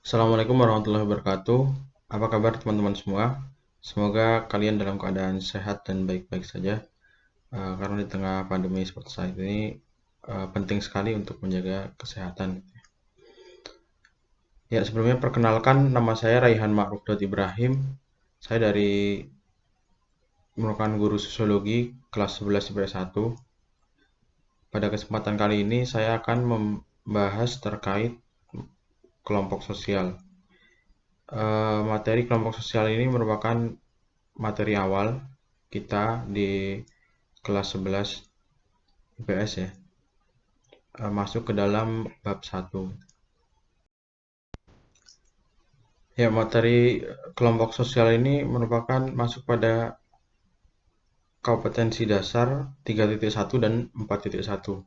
Assalamualaikum warahmatullahi wabarakatuh. Apa kabar teman-teman semua? Semoga kalian dalam keadaan sehat dan baik-baik saja. Karena di tengah pandemi seperti saat ini penting sekali untuk menjaga kesehatan. Ya, sebelumnya perkenalkan nama saya Raihan Ma'ruf Daud Ibrahim. Saya merupakan guru sosiologi kelas 11 IPS 1. Pada kesempatan kali ini saya akan membahas terkait kelompok sosial. Materi kelompok sosial ini merupakan materi awal kita di kelas 11 IPS ya, masuk ke dalam bab 1. Ya, materi kelompok sosial ini merupakan masuk pada kompetensi dasar 3.1 dan 4.1.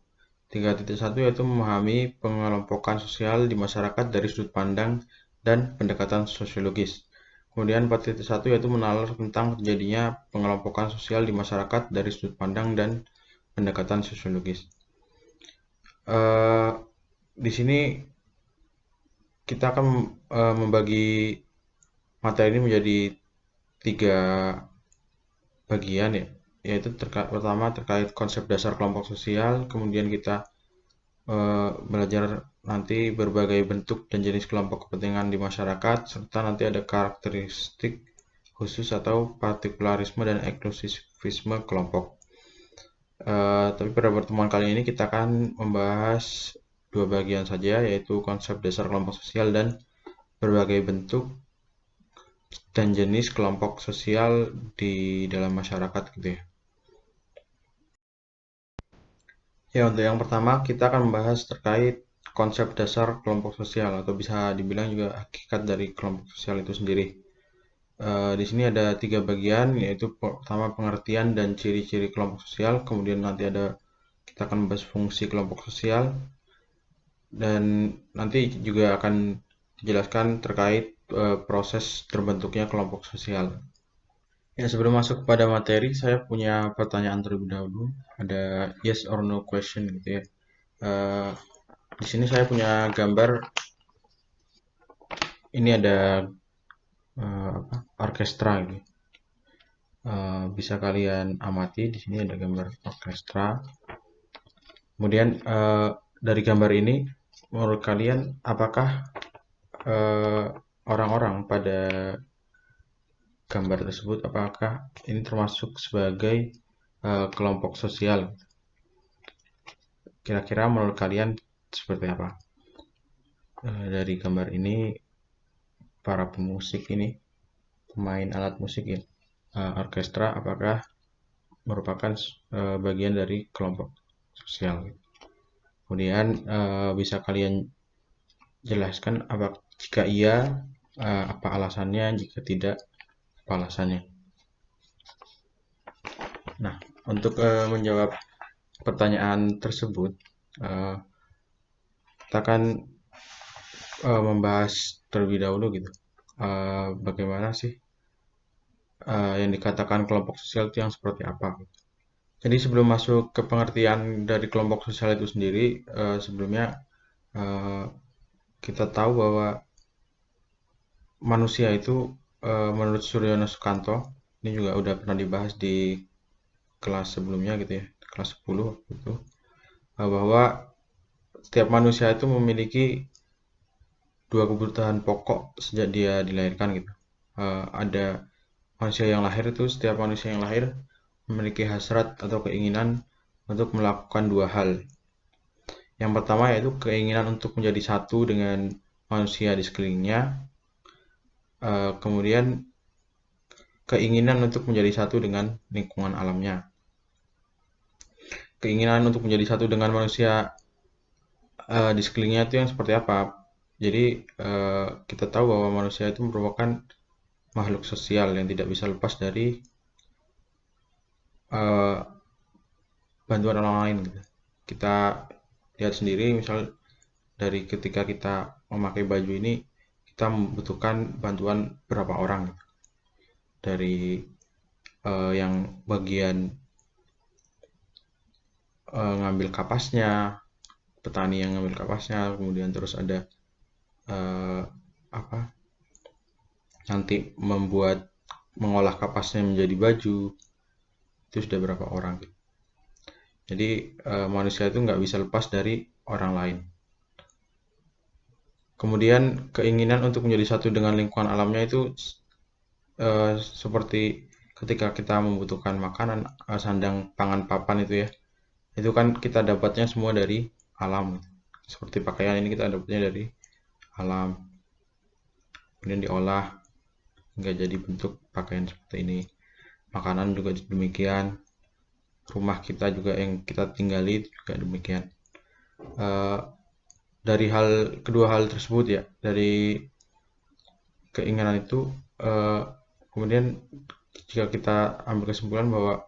3.1 yaitu memahami pengelompokan sosial di masyarakat dari sudut pandang dan pendekatan sosiologis. Kemudian 4.1 yaitu menalar tentang terjadinya pengelompokan sosial di masyarakat dari sudut pandang dan pendekatan sosiologis. Di sini kita akan membagi materi ini menjadi 3 bagian ya, yaitu pertama terkait konsep dasar kelompok sosial, kemudian kita belajar nanti berbagai bentuk dan jenis kelompok kepentingan di masyarakat, serta nanti ada karakteristik khusus atau partikularisme dan eksklusivisme kelompok. Tapi pada pertemuan kali ini kita akan membahas 2 bagian saja, yaitu konsep dasar kelompok sosial dan berbagai bentuk dan jenis kelompok sosial di dalam masyarakat gitu ya. Ya, untuk yang pertama kita akan membahas terkait konsep dasar kelompok sosial atau bisa dibilang juga hakikat dari kelompok sosial itu sendiri. Di sini ada 3 bagian, yaitu pertama pengertian dan ciri-ciri kelompok sosial, kemudian nanti kita akan membahas fungsi kelompok sosial, dan nanti juga akan dijelaskan terkait proses terbentuknya kelompok sosial. Ya, sebelum masuk kepada materi, saya punya pertanyaan terlebih dahulu. Ada yes or no question gitu ya. Eh, di sini saya punya gambar. Ini ada orkestra gitu. Bisa kalian amati. Di sini ada gambar orkestra. Kemudian dari gambar ini, menurut kalian apakah eh, orang-orang pada gambar tersebut apakah ini termasuk sebagai kelompok sosial? Kira-kira menurut kalian seperti apa? Dari gambar ini para pemusik ini, pemain alat musik ya, orkestra apakah merupakan bagian dari kelompok sosial? Kemudian bisa kalian jelaskan jika iya apa alasannya, jika tidak apa alasannya. Nah, untuk menjawab pertanyaan tersebut, uh, kita akan membahas terlebih dahulu gitu. Bagaimana sih yang dikatakan kelompok sosial itu yang seperti apa? Jadi sebelum masuk ke pengertian dari kelompok sosial itu sendiri, sebelumnya uh, kita tahu bahwa manusia itu menurut Suryono Sukanto, ini juga udah pernah dibahas di kelas sebelumnya gitu ya, kelas 10 gitu, bahwa setiap manusia itu memiliki 2 kebutuhan pokok sejak dia dilahirkan gitu. Ada manusia yang lahir itu, setiap manusia yang lahir memiliki hasrat atau keinginan untuk melakukan 2 hal. Yang pertama yaitu keinginan untuk menjadi satu dengan manusia di sekelilingnya, kemudian keinginan untuk menjadi satu dengan lingkungan alamnya. Keinginan untuk menjadi satu dengan manusia di sekelilingnya itu yang seperti apa? Jadi kita tahu bahwa manusia itu merupakan makhluk sosial yang tidak bisa lepas dari uh, bantuan orang lain gitu. Kita lihat sendiri misal dari ketika kita memakai baju ini kita membutuhkan bantuan berapa orang gitu. Dari yang bagian ngambil kapasnya, petani yang ngambil kapasnya, kemudian terus ada nanti mengolah kapasnya menjadi baju, itu sudah berapa orang. Jadi manusia itu nggak bisa lepas dari orang lain. Kemudian keinginan untuk menjadi satu dengan lingkungan alamnya itu seperti ketika kita membutuhkan makanan, sandang, pangan, papan itu ya. Itu kan kita dapatnya semua dari alam. Seperti pakaian ini kita dapatnya dari alam. Kemudian diolah hingga jadi bentuk pakaian seperti ini. Makanan juga demikian. Rumah kita juga yang kita tinggali juga demikian. Dari kedua hal tersebut ya, dari keinginan itu, kemudian jika kita ambil kesimpulan bahwa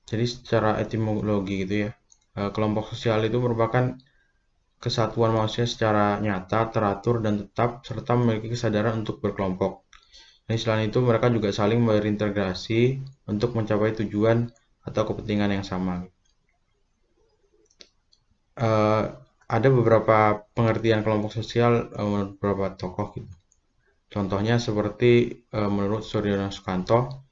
jadi secara etimologi gitu ya, kelompok sosial itu merupakan kesatuan manusia secara nyata, teratur, dan tetap, serta memiliki kesadaran untuk berkelompok. Nah, selain itu mereka juga saling berintegrasi untuk mencapai tujuan atau kepentingan yang sama. Ada beberapa pengertian kelompok sosial menurut beberapa tokoh gitu. Contohnya seperti menurut Suryono Sukanto,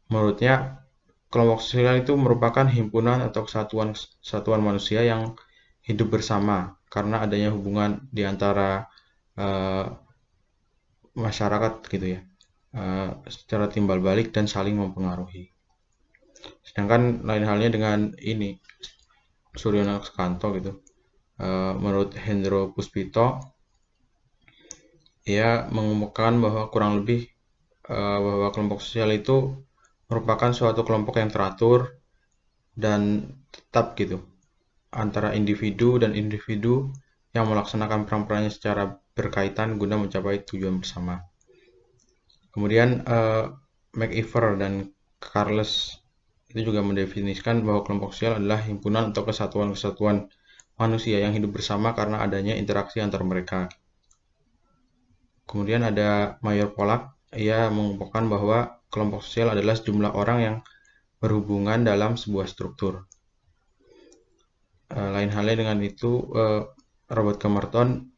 menurutnya kelompok sosial itu merupakan himpunan atau kesatuan manusia yang hidup bersama karena adanya hubungan di antara masyarakat gitu ya, secara timbal balik dan saling mempengaruhi. Sedangkan lain halnya dengan ini Suryono Sukanto gitu. Menurut Hendro Puspito, ia mengemukakan bahwa kurang lebih bahwa kelompok sosial itu merupakan suatu kelompok yang teratur dan tetap gitu antara individu dan individu yang melaksanakan peran-perannya secara berkaitan guna mencapai tujuan bersama. Kemudian McIver dan Carles itu juga mendefinisikan bahwa kelompok sosial adalah himpunan atau kesatuan-kesatuan manusia yang hidup bersama karena adanya interaksi antar mereka. Kemudian ada Mayor Pollack, ia mengungkapkan bahwa kelompok sosial adalah sejumlah orang yang berhubungan dalam sebuah struktur. Lain halnya dengan itu, Robert Camerton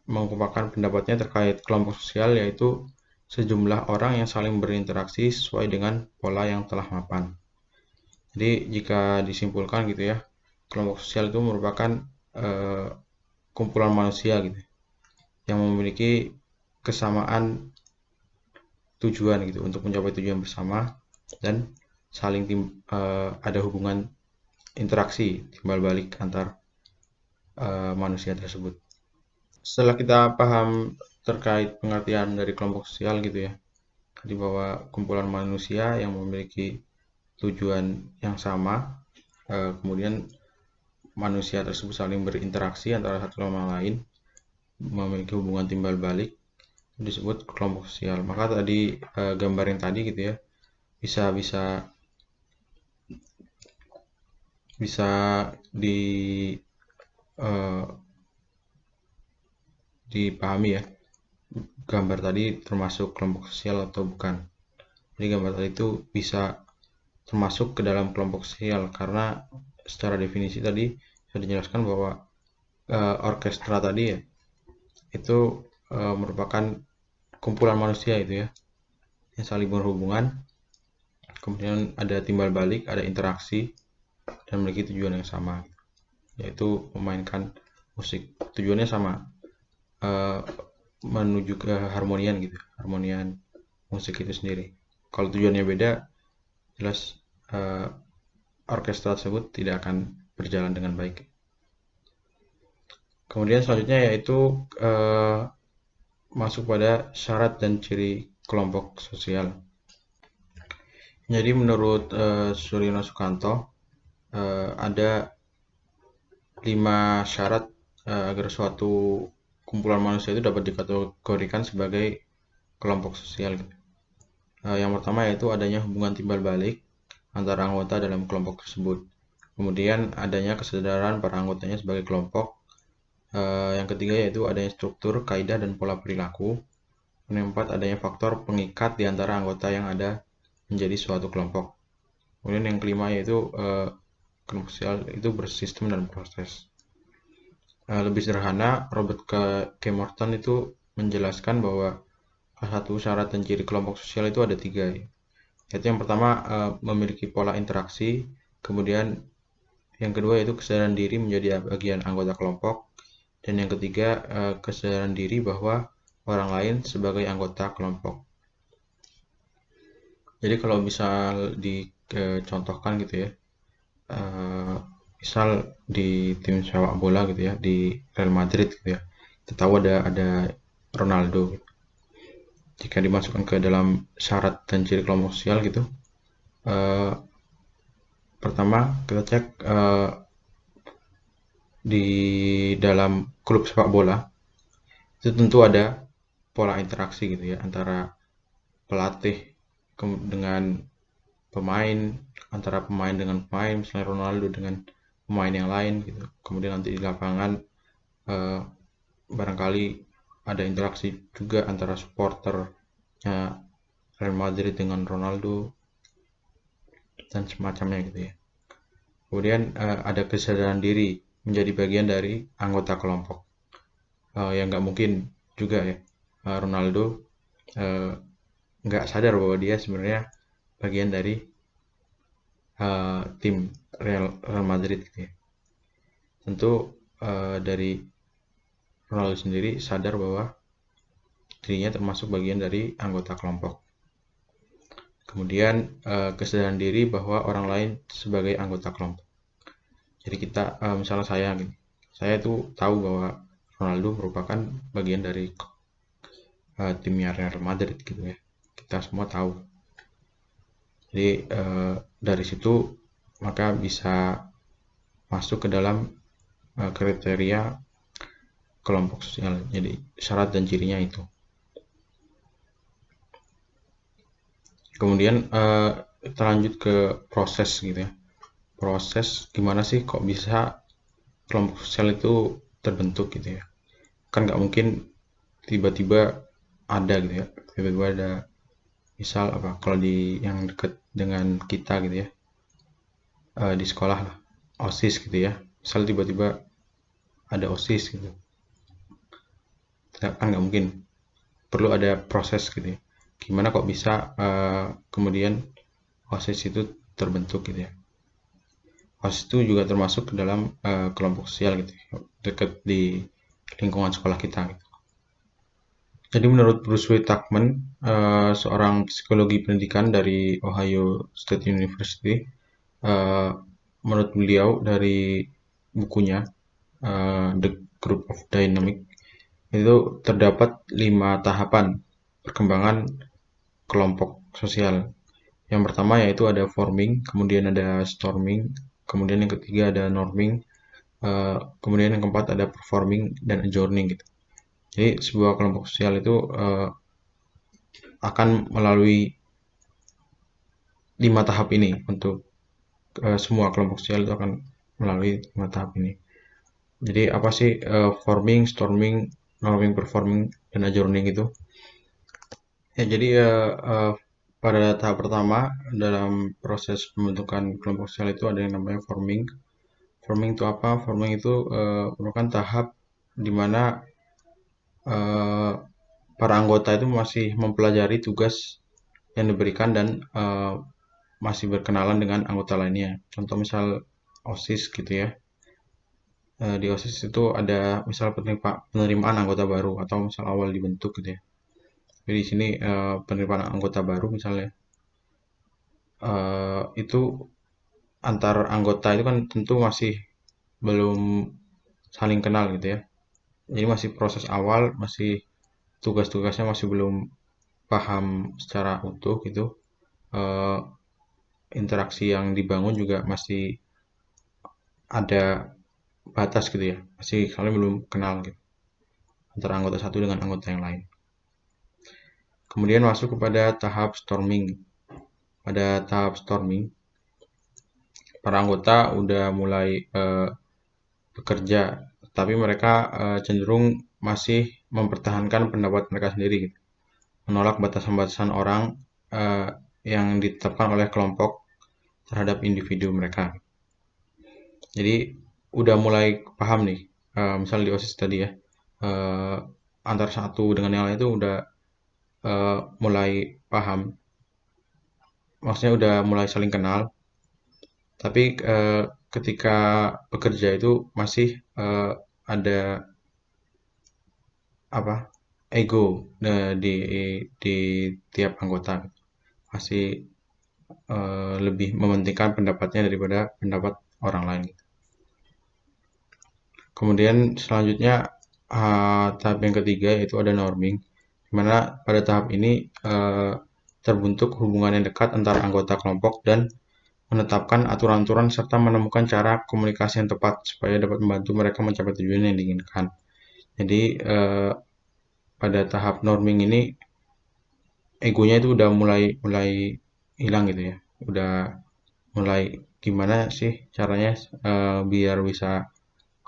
mengungkapkan pendapatnya terkait kelompok sosial, yaitu sejumlah orang yang saling berinteraksi sesuai dengan pola yang telah mapan. Jadi jika disimpulkan gitu ya, kelompok sosial itu merupakan kumpulan manusia gitu yang memiliki kesamaan tujuan gitu untuk mencapai tujuan bersama dan saling ada hubungan interaksi timbal balik antar manusia tersebut. Setelah kita paham terkait pengertian dari kelompok sosial gitu ya, jadi bahwa kumpulan manusia yang memiliki tujuan yang sama, kemudian manusia tersebut saling berinteraksi antara satu sama lain, memiliki hubungan timbal balik, disebut kelompok sosial. Maka tadi gambar yang tadi gitu ya, bisa dipahami ya, gambar tadi termasuk kelompok sosial atau bukan. Jadi gambar tadi itu bisa termasuk ke dalam kelompok sosial karena secara definisi tadi sudah dijelaskan bahwa orkestra tadi ya itu merupakan kumpulan manusia itu ya yang saling berhubungan, kemudian ada timbal balik, ada interaksi dan memiliki tujuan yang sama, yaitu memainkan musik. Tujuannya sama, menuju ke harmonian gitu, harmonian musik itu sendiri. Kalau tujuannya beda, jelas orkestra tersebut tidak akan berjalan dengan baik. Kemudian selanjutnya yaitu masuk pada syarat dan ciri kelompok sosial. Jadi menurut Suryono Sukanto ada 5 syarat agar suatu kumpulan manusia itu dapat dikategorikan sebagai kelompok sosial. Yang pertama yaitu adanya hubungan timbal balik antara anggota dalam kelompok tersebut. Kemudian adanya kesadaran para anggotanya sebagai kelompok. Yang ketiga yaitu adanya struktur, kaidah, dan pola perilaku. Yang keempat adanya faktor pengikat di antara anggota yang ada menjadi suatu kelompok. Kemudian yang kelima yaitu kelompok sosial itu bersistem dan proses. Lebih sederhana, Robert Camerton itu menjelaskan bahwa salah satu syarat dan ciri kelompok sosial itu ada 3 ya. Yaitu yang pertama memiliki pola interaksi, kemudian yang kedua yaitu kesadaran diri menjadi bagian anggota kelompok, dan yang ketiga kesadaran diri bahwa orang lain sebagai anggota kelompok. Jadi kalau misal dicontohkan gitu ya, eh, misal di tim sepak bola gitu ya, di Real Madrid gitu ya, kita tahu ada Ronaldo gitu. Jika dimasukkan ke dalam syarat dan ciri kelompok sosial gitu, eh, pertama kita cek di dalam klub sepak bola itu tentu ada pola interaksi gitu ya antara pelatih dengan pemain, antara pemain dengan pemain, misalnya Ronaldo dengan pemain yang lain gitu. Kemudian nanti di lapangan eh, barangkali ada interaksi juga antara supporternya Real Madrid dengan Ronaldo dan semacamnya gitu ya. Kemudian ada kesadaran diri menjadi bagian dari anggota kelompok. Yang nggak mungkin juga ya Ronaldo eh, nggak sadar bahwa dia sebenarnya bagian dari tim Real Madrid gitu ya. Tentu dari Ronaldo sendiri sadar bahwa dirinya termasuk bagian dari anggota kelompok. Kemudian kesadaran diri bahwa orang lain sebagai anggota kelompok. Jadi kita misalnya saya itu tahu bahwa Ronaldo merupakan bagian dari timnya Real Madrid gitu ya. Kita semua tahu. Jadi dari situ maka bisa masuk ke dalam kriteria kelompok sosial. Jadi syarat dan cirinya itu. Kemudian kita lanjut ke proses gitu ya. Proses gimana sih kok bisa kelompok sosial itu terbentuk gitu ya. Kan nggak mungkin tiba-tiba ada gitu ya. Tiba-tiba ada misal apa kalau di yang deket dengan kita gitu ya. Di sekolah lah. OSIS gitu ya. Misal tiba-tiba ada OSIS gitu. Kan nggak mungkin. Perlu ada proses gitu ya. Gimana kok bisa kemudian OSIS itu terbentuk gitu ya. OSIS itu juga termasuk ke dalam kelompok sosial gitu ya, dekat di lingkungan sekolah kita gitu. Jadi menurut Bruce W. Tuckman, seorang psikologi pendidikan dari Ohio State University, eh, menurut beliau dari bukunya The Group of Dynamic itu terdapat 5 tahapan perkembangan kelompok sosial. Yang pertama yaitu ada forming, kemudian ada storming, kemudian yang ketiga ada norming, kemudian yang keempat ada performing dan adjourning gitu. Jadi sebuah kelompok sosial itu akan melalui 5 tahap ini untuk semua kelompok sosial itu akan melalui 5 tahap ini. Jadi apa sih forming, storming, norming, performing, dan adjourning itu? Ya jadi pada tahap pertama dalam proses pembentukan kelompok sosial itu ada yang namanya forming. Forming itu apa? Forming itu merupakan tahap di mana eh, para anggota itu masih mempelajari tugas yang diberikan dan masih berkenalan dengan anggota lainnya. Contoh misal OSIS gitu ya. Di OSIS itu ada misal penerimaan anggota baru atau misal awal dibentuk gitu ya. Jadi di sini penerimaan anggota baru misalnya itu antar anggota itu kan tentu masih belum saling kenal gitu ya. Jadi masih proses awal, masih tugas-tugasnya masih belum paham secara utuh gitu. Eh, Interaksi yang dibangun juga masih ada batas gitu ya. Masih kalian belum kenal gitu antara anggota satu dengan anggota yang lain. Kemudian masuk kepada tahap storming. Pada tahap storming, para anggota udah mulai bekerja, tapi mereka cenderung masih mempertahankan pendapat mereka sendiri gitu. Menolak batasan-batasan orang eh, yang ditetapkan oleh kelompok terhadap individu mereka. Jadi udah mulai paham nih, misal di OSIS tadi ya, eh, antara satu dengan yang lain itu udah mulai paham, maksudnya udah mulai saling kenal, tapi ketika bekerja itu masih ada apa ego di tiap anggota, masih lebih mementingkan pendapatnya daripada pendapat orang lain. Kemudian selanjutnya tahap yang ketiga yaitu ada norming, di mana pada tahap ini terbentuk hubungan yang dekat antara anggota kelompok dan menetapkan aturan-aturan serta menemukan cara komunikasi yang tepat supaya dapat membantu mereka mencapai tujuan yang diinginkan. Jadi pada tahap norming ini egonya itu udah mulai mulai hilang gitu ya. Udah mulai gimana sih caranya biar bisa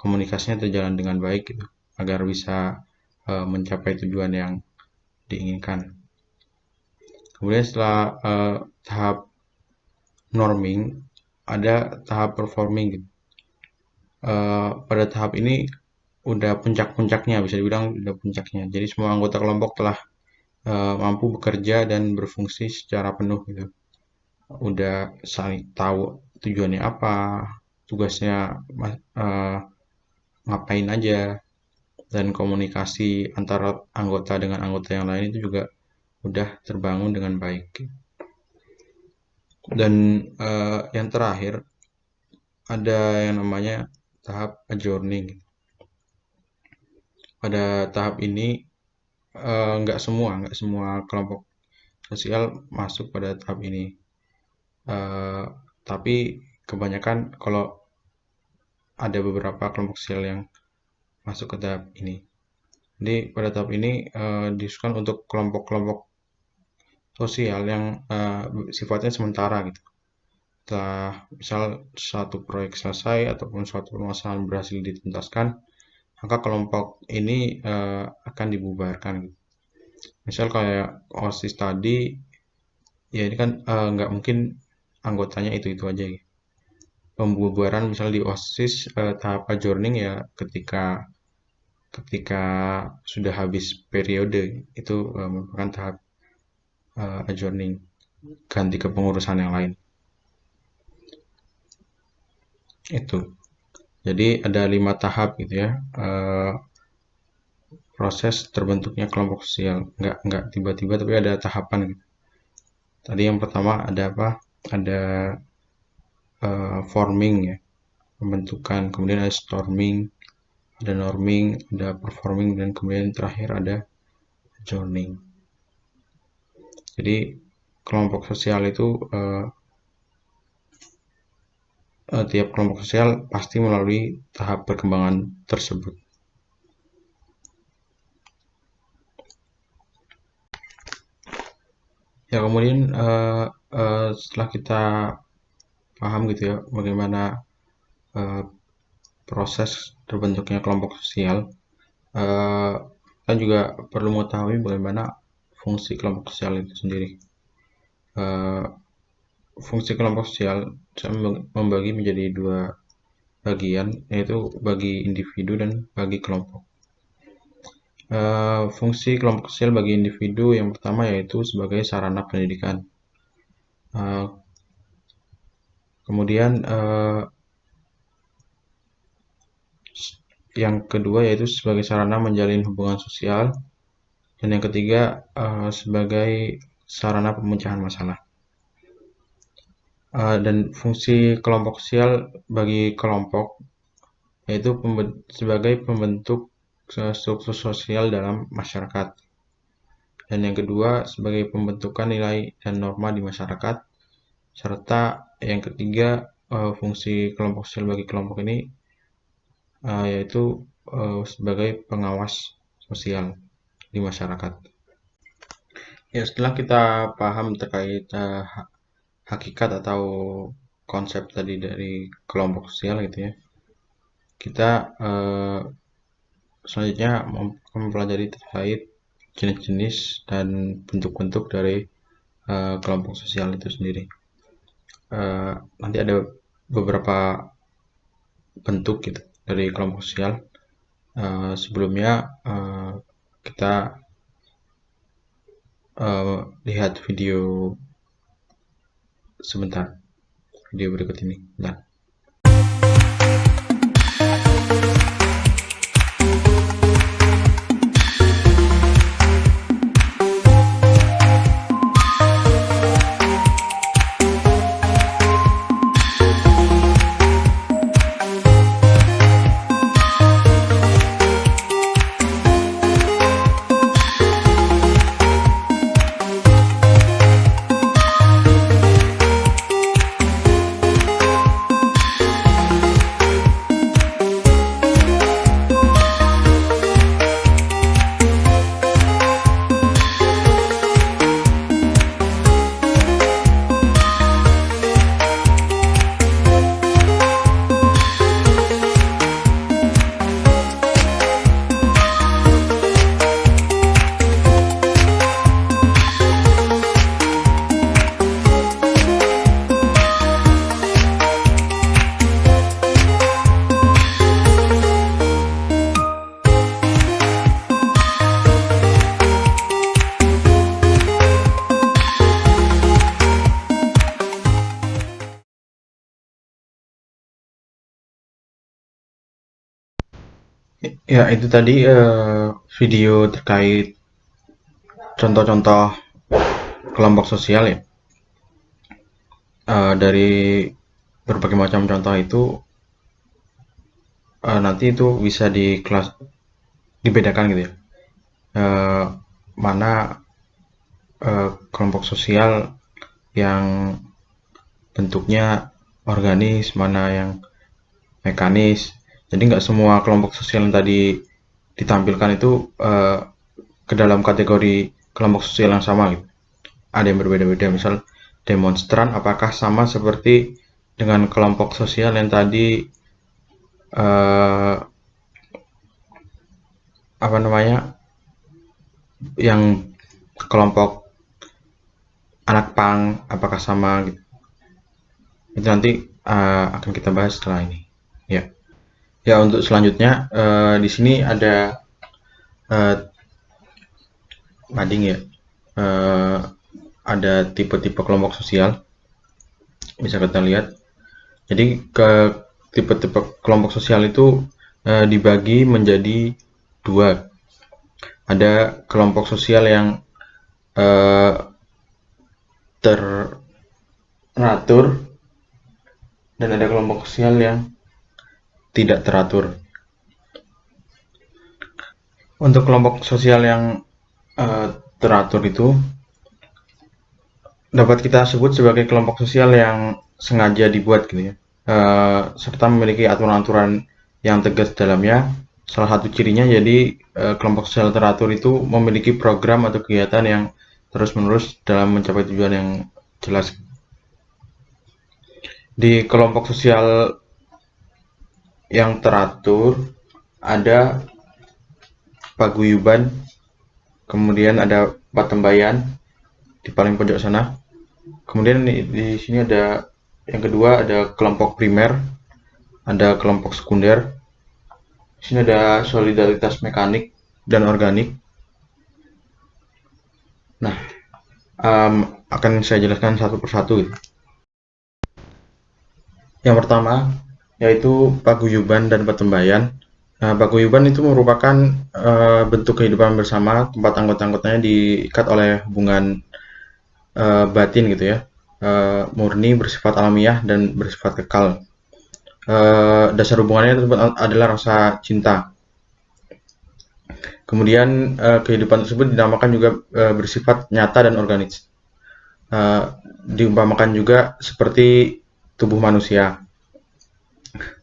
komunikasinya terjalan dengan baik gitu, agar bisa mencapai tujuan yang diinginkan. Kemudian setelah tahap norming ada tahap performing gitu. Pada tahap ini udah puncak-puncaknya, bisa dibilang udah puncaknya. Jadi semua anggota kelompok telah mampu bekerja dan berfungsi secara penuh gitu. Udah saling tahu tujuannya apa, tugasnya ngapain aja, dan komunikasi antara anggota dengan anggota yang lain itu juga udah terbangun dengan baik. Dan yang terakhir ada yang namanya tahap adjourning. Pada tahap ini nggak semua kelompok sosial masuk pada tahap ini. Eh, tapi kebanyakan kalau ada beberapa kelompok sosial yang masuk ke tahap ini. Jadi pada tahap ini disusun untuk kelompok-kelompok sosial yang sifatnya sementara gitu. Setelah misal satu proyek selesai ataupun suatu permasalahan berhasil dituntaskan, maka kelompok ini akan dibubarkan gitu. Misal kayak OSIS tadi, ya ini kan nggak mungkin anggotanya itu-itu aja gitu. Pembubaran misal di OSIS tahap adjourning ya ketika ketika sudah habis periode itu merupakan tahap adjourning, ganti ke pengurusan yang lain. Itu. Jadi ada 5 tahap gitu ya. Proses terbentuknya kelompok sosial. Nggak tiba-tiba tapi ada tahapan gitu. Tadi yang pertama ada apa? Ada forming ya, pembentukan. Kemudian ada storming, ada norming, ada performing, dan kemudian terakhir ada joining. Jadi kelompok sosial itu tiap kelompok sosial pasti melalui tahap perkembangan tersebut. Ya kemudian setelah kita paham gitu ya bagaimana uh, proses terbentuknya kelompok sosial, kita juga perlu mengetahui bagaimana fungsi kelompok sosial itu sendiri. Uh, Fungsi kelompok sosial saya membagi menjadi dua bagian, yaitu bagi individu dan bagi kelompok. Fungsi kelompok sosial bagi individu yang pertama yaitu sebagai sarana pendidikan. Kemudian yang kedua yaitu sebagai sarana menjalin hubungan sosial, dan yang ketiga sebagai sarana pemecahan masalah. Dan fungsi kelompok sosial bagi kelompok yaitu sebagai pembentuk struktur sosial dalam masyarakat. Dan yang kedua sebagai pembentukan nilai dan norma di masyarakat, serta yang ketiga fungsi kelompok sosial bagi kelompok ini yaitu sebagai pengawas sosial di masyarakat. Ya, setelah kita paham terkait hakikat atau konsep tadi dari kelompok sosial gitu ya, kita selanjutnya mempelajari terkait jenis-jenis dan bentuk-bentuk dari kelompok sosial itu sendiri. Nanti ada beberapa bentuk gitu dari kelompok sosial. Sebelumnya kita lihat video sebentar, video berikut ini. Nah, ya itu tadi video terkait contoh-contoh kelompok sosial ya. Dari berbagai macam contoh itu nanti itu bisa di kelas dibedakan gitu ya. Mana kelompok sosial yang bentuknya organis, mana yang mekanis. Jadi nggak semua kelompok sosial yang tadi ditampilkan itu ke dalam kategori kelompok sosial yang sama gitu. Ada yang berbeda-beda. Misal demonstran apakah sama seperti dengan kelompok sosial yang tadi apa namanya, yang kelompok anak pang apakah sama gitu. Itu nanti akan kita bahas setelah ini ya. Ya, untuk selanjutnya di sini ada mading ya, ada tipe-tipe kelompok sosial, bisa kita lihat. Jadi ke tipe-tipe kelompok sosial itu dibagi menjadi dua. Ada kelompok sosial yang teratur dan ada kelompok sosial yang tidak teratur. Untuk kelompok sosial yang teratur itu dapat kita sebut sebagai kelompok sosial yang sengaja dibuat gitu ya, serta memiliki aturan-aturan yang tegas dalamnya. Salah satu cirinya jadi kelompok sosial teratur itu memiliki program atau kegiatan yang terus-menerus dalam mencapai tujuan yang jelas. Di kelompok sosial yang teratur ada paguyuban, kemudian ada patembayan di paling pojok sana. Kemudian di sini ada yang kedua, ada kelompok primer, ada kelompok sekunder. Di sini ada solidaritas mekanik dan organik. Nah, akan saya jelaskan satu persatu. Yang pertama yaitu paguyuban dan patembayan. Paguyuban itu merupakan bentuk kehidupan bersama, tempat anggota-anggotanya diikat oleh hubungan batin gitu ya, murni, bersifat alamiah dan bersifat kekal. Dasar hubungannya adalah rasa cinta. Kemudian kehidupan tersebut dinamakan juga bersifat nyata dan organis. Diumpamakan juga seperti tubuh manusia.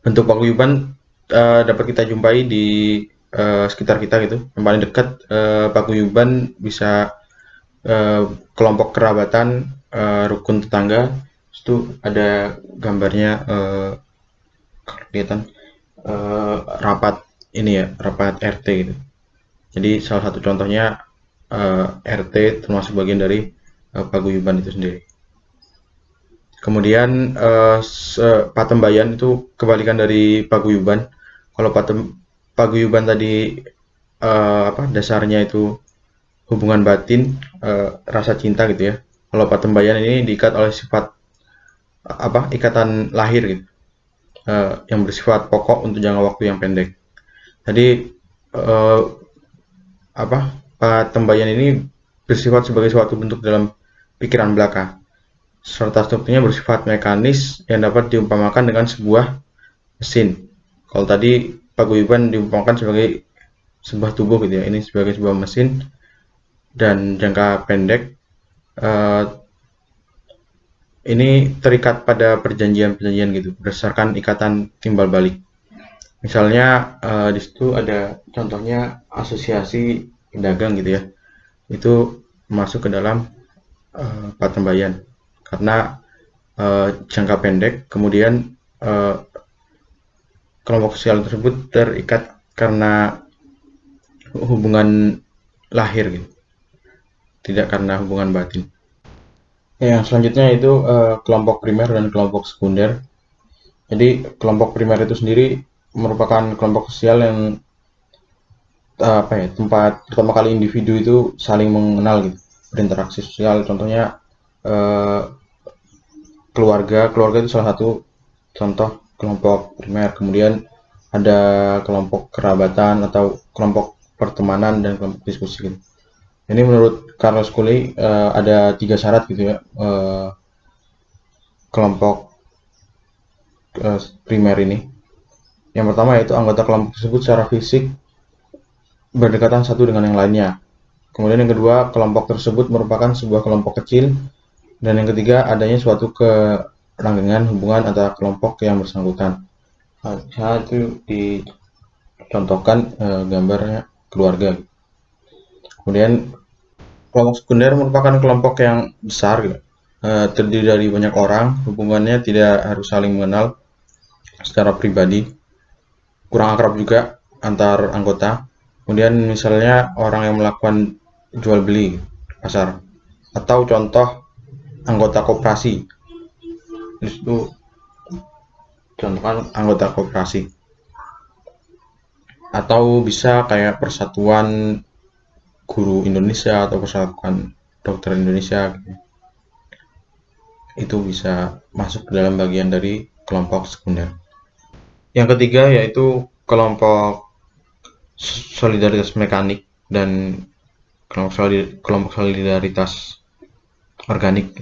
Bentuk paguyuban dapat kita jumpai di sekitar kita gitu. Yang paling dekat paguyuban bisa kelompok kerabatan, rukun tetangga. Itu ada gambarnya, kelihatan rapat ini ya, rapat RT gitu. Jadi salah satu contohnya RT termasuk bagian dari paguyuban itu sendiri. Kemudian patembayan itu kebalikan dari paguyuban. Kalau paguyuban tadi dasarnya itu hubungan batin, rasa cinta gitu ya. Kalau patembayan ini diikat oleh sifat ikatan lahir gitu, yang bersifat pokok untuk jangka waktu yang pendek. Jadi eh, patembayan ini bersifat sebagai suatu bentuk dalam pikiran belaka, serta strukturnya bersifat mekanis yang dapat diumpamakan dengan sebuah mesin. Kalau tadi paguyuban diumpamakan sebagai sebuah tubuh gitu ya, ini sebagai sebuah mesin dan jangka pendek eh, ini terikat pada perjanjian-perjanjian gitu berdasarkan ikatan timbal balik. Misalnya di situ ada contohnya asosiasi pedagang gitu ya, itu masuk ke dalam patembayan karena jangka pendek, kemudian eh, kelompok sosial tersebut terikat karena hubungan lahir gitu, tidak karena hubungan batin. Yang selanjutnya itu kelompok primer dan kelompok sekunder. Jadi kelompok primer itu sendiri merupakan kelompok sosial yang tempat pertama kali individu itu saling mengenal gitu, berinteraksi sosial. Contohnya eh, keluarga itu salah satu contoh kelompok primer. Kemudian ada kelompok kerabatan atau kelompok pertemanan dan kelompok diskusi gitu. Ini menurut Carlos Cooley ada 3 syarat gitu ya, kelompok primer ini. Yang pertama yaitu anggota kelompok tersebut secara fisik berdekatan satu dengan yang lainnya. Kemudian yang kedua, kelompok tersebut merupakan sebuah kelompok kecil. Dan yang ketiga, adanya suatu keranggengan hubungan antara kelompok yang bersangkutan. Nah, itu dicontohkan gambarnya keluarga. Kemudian kelompok sekunder merupakan kelompok yang besar gitu. Terdiri dari banyak orang, hubungannya tidak harus saling mengenal secara pribadi, kurang akrab juga antar anggota. Kemudian misalnya orang yang melakukan jual beli di pasar, atau contoh anggota koperasi, itu contohkan anggota koperasi, atau bisa kayak persatuan guru Indonesia atau persatuan dokter Indonesia gitu. Itu bisa masuk ke dalam bagian dari kelompok sekunder. Yang ketiga yaitu kelompok solidaritas mekanik dan kelompok solidaritas organik.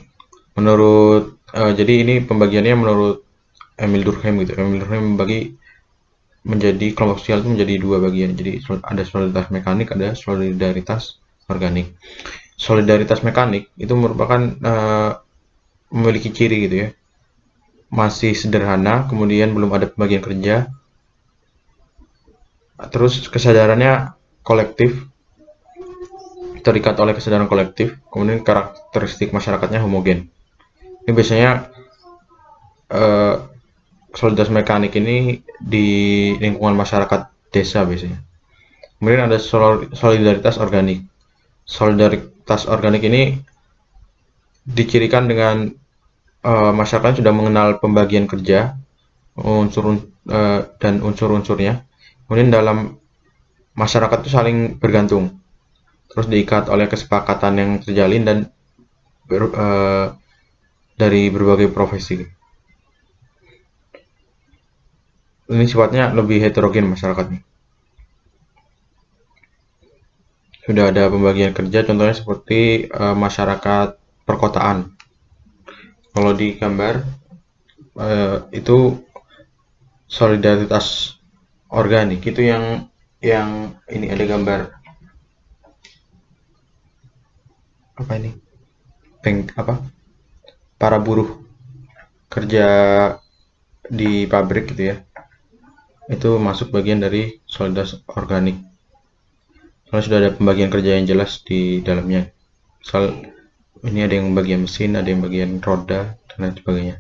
Jadi ini pembagiannya menurut Emil Durkheim gitu. Emil Durkheim membagi menjadi kelompok sosial itu menjadi 2 bagian. Jadi ada solidaritas mekanik, ada solidaritas organik. Solidaritas mekanik itu merupakan memiliki ciri gitu ya, masih sederhana, kemudian belum ada pembagian kerja, terus kesadarannya kolektif, terikat oleh kesadaran kolektif, kemudian karakteristik masyarakatnya homogen. Ini biasanya eh, solidaritas mekanik ini di lingkungan masyarakat desa biasanya. Kemudian ada solidaritas organik. Solidaritas organik ini dicirikan dengan masyarakat sudah mengenal pembagian kerja, unsur dan unsur-unsurnya. Kemudian dalam masyarakat itu saling bergantung, terus diikat oleh kesepakatan yang terjalin dan dari berbagai profesi. Ini sifatnya lebih heterogen masyarakatnya. Sudah ada pembagian kerja, contohnya seperti masyarakat perkotaan. Kalau di gambar itu solidaritas organik itu yang ini ada gambar apa ini? Para buruh kerja di pabrik gitu ya. Itu masuk bagian dari solidaritas organik. Soalnya sudah ada pembagian kerja yang jelas di dalamnya. Misal ini ada yang bagian mesin, ada yang bagian roda, dan lain sebagainya.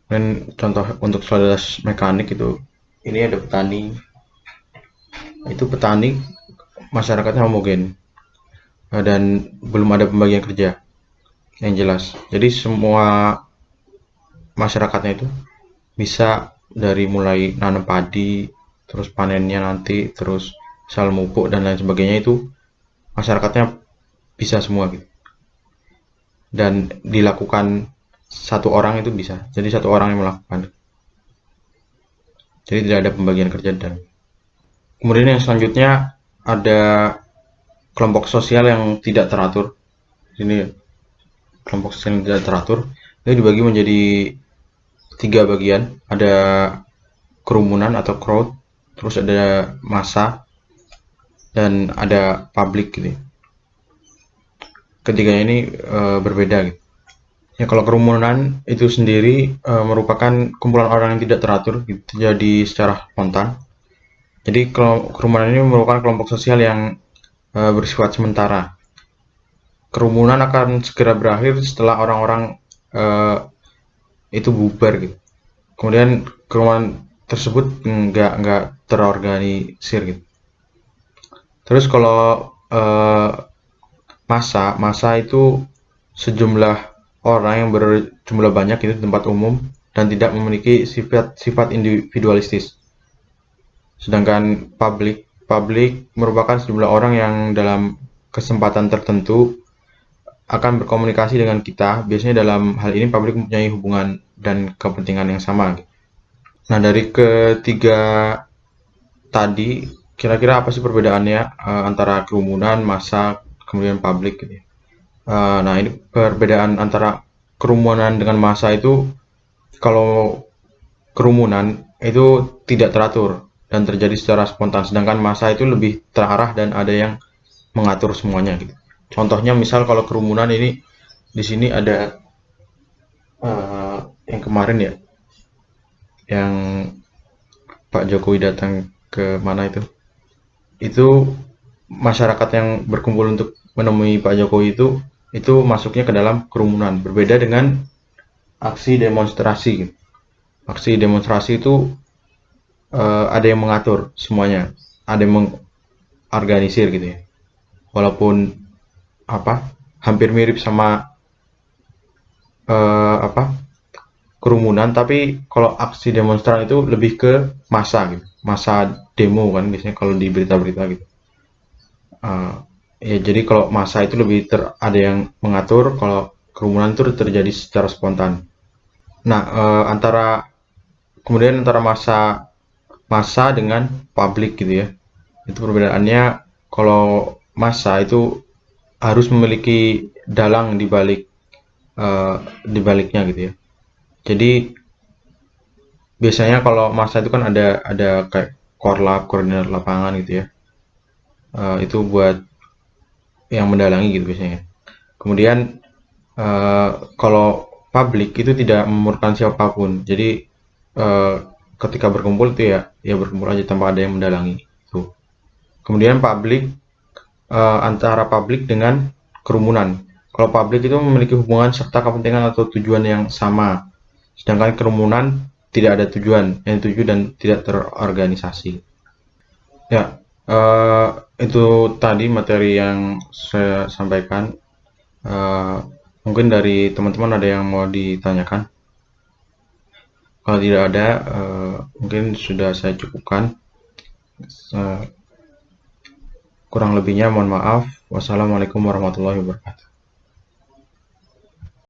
Dan contoh untuk solidaritas mekanik itu, ini ada petani. Itu petani masyarakatnya homogen dan belum ada pembagian kerja yang jelas. Jadi semua masyarakatnya itu bisa dari mulai nanam padi, terus panennya nanti, terus misal mupuk dan lain sebagainya itu masyarakatnya bisa semua gitu. Dan dilakukan satu orang itu bisa. Jadi satu orang yang melakukan. Jadi tidak ada pembagian kerja dan kemudian yang selanjutnya ada kelompok sosial yang tidak teratur. Ini kelompok sosial yang tidak teratur itu dibagi menjadi 3 bagian. Ada kerumunan atau crowd, terus ada massa, dan ada public gitu. Ketiganya ini berbeda gitu. Ya kalau kerumunan itu sendiri merupakan kumpulan orang yang tidak teratur gitu, jadi secara spontan. Jadi kerumunan ini merupakan kelompok sosial yang bersifat sementara. Kerumunan akan segera berakhir setelah orang-orang itu bubar gitu. Kemudian kerumunan tersebut nggak terorganisir gitu. Terus kalau massa itu sejumlah orang yang berjumlah banyak itu di tempat umum dan tidak memiliki sifat individualistis. Sedangkan publik merupakan sejumlah orang yang dalam kesempatan tertentu akan berkomunikasi dengan kita. Biasanya dalam hal ini publik mempunyai hubungan dan kepentingan yang sama. Nah, dari ketiga tadi, kira-kira apa sih perbedaannya antara kerumunan, massa, kemudian publik gitu ya? Nah, ini perbedaan antara kerumunan dengan massa itu, kalau kerumunan itu tidak teratur dan terjadi secara spontan, sedangkan massa itu lebih terarah dan ada yang mengatur semuanya gitu. Contohnya misal kalau kerumunan ini di sini ada yang kemarin ya, yang Pak Jokowi datang ke mana itu masyarakat yang berkumpul untuk menemui Pak Jokowi itu masuknya ke dalam kerumunan. Berbeda dengan aksi demonstrasi gitu. Aksi demonstrasi itu ada yang mengatur semuanya, ada yang mengorganisir gitu ya. Walaupun hampir mirip sama apa kerumunan, tapi kalau aksi demonstran itu lebih ke massa gitu, massa demo kan biasanya kalau di berita-berita gitu. Ya jadi kalau massa itu lebih ada yang mengatur, kalau kerumunan itu terjadi secara spontan. Nah, kemudian antara massa dengan publik gitu ya, itu perbedaannya. Kalau massa itu harus memiliki dalang di baliknya gitu ya. Jadi biasanya kalau massa itu kan ada kayak korlap, koordinator lapangan gitu ya. Itu buat yang mendalangi gitu biasanya. Kemudian kalau publik itu tidak memerlukan siapapun. Jadi eh, ketika berkumpul itu ya berkumpul aja tanpa ada yang mendalangi. Tuh. Kemudian antara publik dengan kerumunan. Kalau publik itu memiliki hubungan serta kepentingan atau tujuan yang sama, sedangkan kerumunan tidak ada tujuan yang tuju dan tidak terorganisasi. Ya, itu tadi materi yang saya sampaikan. Eh, Mungkin dari teman-teman ada yang mau ditanyakan. Kalau tidak ada, mungkin sudah saya cukupkan. Eh, Kurang lebihnya mohon maaf. Wassalamualaikum warahmatullahi wabarakatuh.